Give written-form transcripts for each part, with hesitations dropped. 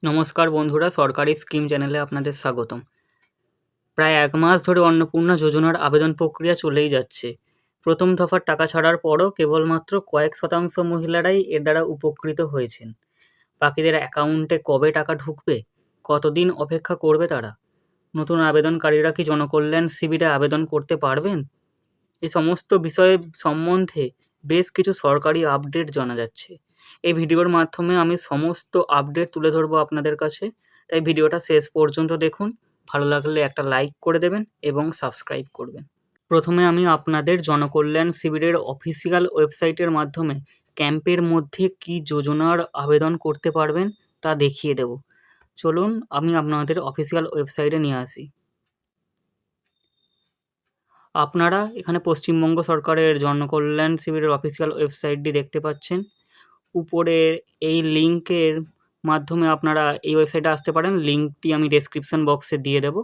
নমস্কার বন্ধুরা, সরকারি স্কিম চ্যানেলে আপনাদের স্বাগতম। প্রায় ১ মাস ধরে অন্নপূর্ণা যোজনার আবেদন প্রক্রিয়া চলেই যাচ্ছে। প্রথম দফার টাকা ছাড়ার পরও কেবলমাত্র কয়েক শতাংশ মহিলারাই এর দ্বারা উপকৃত হয়েছেন। বাকিদের অ্যাকাউন্টে কবে টাকা ঢুকবে, কতদিন অপেক্ষা করবে তারা? নতুন আবেদনকারীরা কি জনকল্যাণ শিবিরে আবেদন করতে পারবেন? এই সমস্ত বিষয় সম্বন্ধে বেশ কিছু সরকারি আপডেট জানা যাচ্ছে। এই ভিডিওর মাধ্যমে আমি সমস্ত আপডেট তুলে ধরবো আপনাদের কাছে, তাই ভিডিওটা শেষ পর্যন্ত দেখুন। ভালো লাগলে একটা লাইক করে দেবেন এবং সাবস্ক্রাইব করবেন। প্রথমে আমি আপনাদের জনকল্যাণ শিবিরের অফিসিয়াল ওয়েবসাইটের মাধ্যমে ক্যাম্পের মধ্যে কি যোজনার আবেদন করতে পারবেন তা দেখিয়ে দেব। চলুন আমি আপনাদের অফিসিয়াল ওয়েবসাইটে নিয়ে আসি। আপনারা এখানে পশ্চিমবঙ্গ সরকারের জনকল্যাণ শিবিরের অফিসিয়াল ওয়েবসাইটটি দেখতে পাচ্ছেন। উপরের এই লিঙ্কের মাধ্যমে আপনারা এই ওয়েবসাইটে আসতে পারেন। লিঙ্কটি আমি ডেসক্রিপশন বক্সে দিয়ে দেব।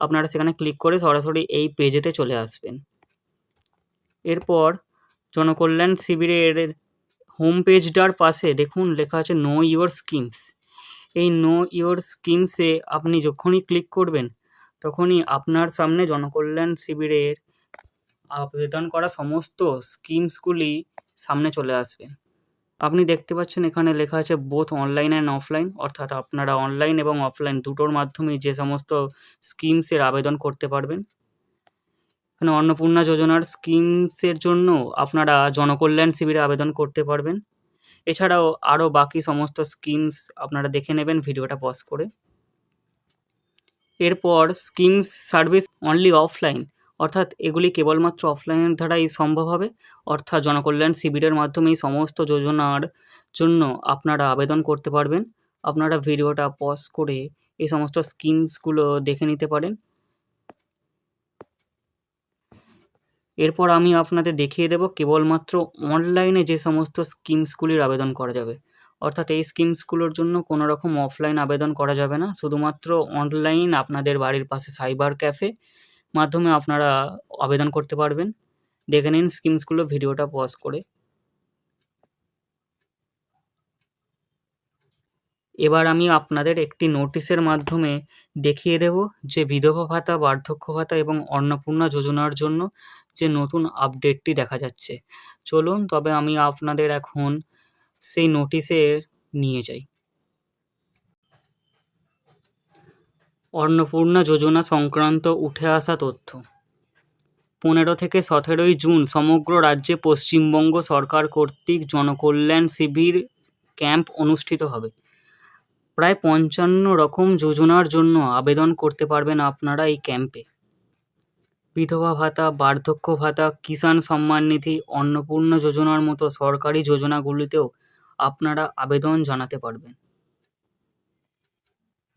আপনারা সেখানে ক্লিক করে সরাসরি এই পেজেতে চলে আসবেন। এরপর জনকল্যাণ শিবিরের হোম পেজটার পাশে দেখুন লেখা আছে নো ইওর স্কিমস। এই নো ইওর স্কিমসে আপনি যখনই ক্লিক করবেন তখনই আপনার সামনে জনকল্যাণ শিবিরের আবেদন করা সমস্ত স্কিমসগুলি সামনে চলে আসবে। আপনি দেখতে পাচ্ছেন এখানে লেখা আছে বোথ অনলাইন অ্যান্ড অফলাইন, অর্থাৎ আপনারা অনলাইন এবং অফলাইন দুটোর মাধ্যমেই যে সমস্ত স্কিমসের আবেদন করতে পারবেন। এখানে অন্নপূর্ণা যোজনার স্কিমসের জন্য আপনারা জনকল্যাণ শিবিরে আবেদন করতে পারবেন। এছাড়াও আরও বাকি সমস্ত স্কিমস আপনারা দেখে নেবেন ভিডিওটা পজ করে। এরপর স্কিমস সার্ভিস অনলি অফলাইন, অর্থাৎ এগুলি কেবলমাত্র অফলাইনের দ্বারাই সম্ভব হবে। অর্থাৎ জনকল্যাণ শিবিরের মাধ্যমে এই সমস্ত যোজনার জন্য আপনারা আবেদন করতে পারবেন। আপনারা ভিডিওটা পজ করে এই সমস্ত স্কিমসগুলো দেখে নিতে পারেন। এরপর আমি আপনাদের দেখিয়ে দেব কেবলমাত্র অনলাইনে যে সমস্ত স্কিমসগুলির আবেদন করা যাবে। অর্থাৎ এই স্কিমসগুলোর জন্য কোনো রকম অফলাইন আবেদন করা যাবে না, শুধুমাত্র অনলাইন আপনাদের বাড়ির পাশে সাইবার ক্যাফে মাধ্যমে আপনারা আবেদন করতে পারবেন। দেখে নিন স্কিমসগুলো ভিডিওটা পজ করে। এবার আমি আপনাদের একটি নোটিশের মাধ্যমে দেখিয়ে দেব যে বিধবা ভাতা, বার্ধক্য ভাতা এবং অন্নপূর্ণা যোজনার জন্য যে নতুন আপডেটটি দেখা যাচ্ছে। চলুন তবে আমি আপনাদের এখন সেই নোটিশে নিয়ে যাই। অন্নপূর্ণা যোজনা সংক্রান্ত উঠে আসা তথ্য। 15 থেকে 17 জুন সমগ্র রাজ্যে পশ্চিমবঙ্গ সরকার কর্তৃক জনকল্যাণ শিবির ক্যাম্প অনুষ্ঠিত হবে। প্রায় 55 রকম যোজনার জন্য আবেদন করতে পারবেন আপনারা এই ক্যাম্পে। বিধবা ভাতা, বার্ধক্য ভাতা, কিষাণ সম্মান নিধি, অন্নপূর্ণা যোজনার মতো সরকারি যোজনাগুলিতেও আপনারা আবেদন জানাতে পারবেন।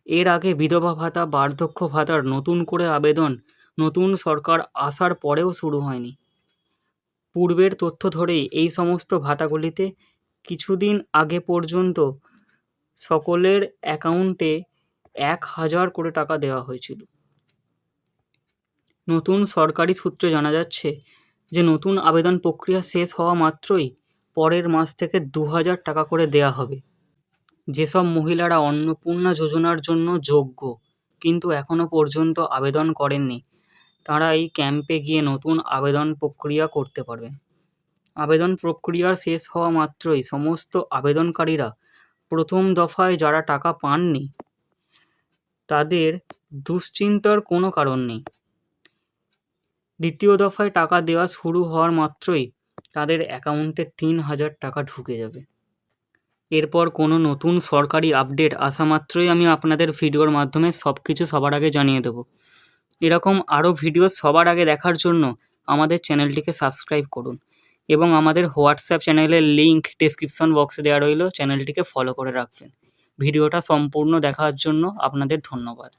এর আগে বিধবা ভাতা, বার্ধক্য ভাতার নতুন করে আবেদন নতুন সরকার আসার পরেও শুরু হয়নি। পূর্বের তথ্য ধরেই এই সমস্ত ভাতাগুলিতে কিছুদিন আগে পর্যন্ত সকলের অ্যাকাউন্টে 1,000 করে টাকা দেওয়া হয়েছিল। নতুন সরকারি সূত্রে জানা যাচ্ছে যে নতুন আবেদন প্রক্রিয়া শেষ হওয়া মাত্রই পরের মাস থেকে 2,000 টাকা করে দেওয়া হবে। যেসব মহিলারা অন্নপূর্ণা যোজনার জন্য যোগ্য কিন্তু এখনও পর্যন্ত আবেদন করেননি, তারা এই ক্যাম্পে গিয়ে নতুন আবেদন প্রক্রিয়া করতে পারবেন। আবেদন প্রক্রিয়ার শেষ হওয়া মাত্রই সমস্ত আবেদনকারীরা প্রথম দফায় যারা টাকা পাননি তাদের দুশ্চিন্তার কোনো কারণ নেই। দ্বিতীয় দফায় টাকা দেওয়া শুরু হওয়ার মাত্রই তাদের অ্যাকাউন্টে 3,000 টাকা ঢুকে যাবে। এরপর কোনো নতুন সরকারি আপডেট আসা মাত্রই আমি আপনাদের ভিডিওর মাধ্যমে সব কিছু সবার আগে জানিয়ে দেব। এরকম আরও ভিডিও সবার আগে দেখার জন্য আমাদের চ্যানেলটিকে সাবস্ক্রাইব করুন এবং আমাদের হোয়াটসঅ্যাপ চ্যানেলের লিঙ্ক ডেসক্রিপশন বক্সে দেওয়া রইল, চ্যানেলটিকে ফলো করে রাখবেন। ভিডিওটা সম্পূর্ণ দেখার জন্য আপনাদের ধন্যবাদ।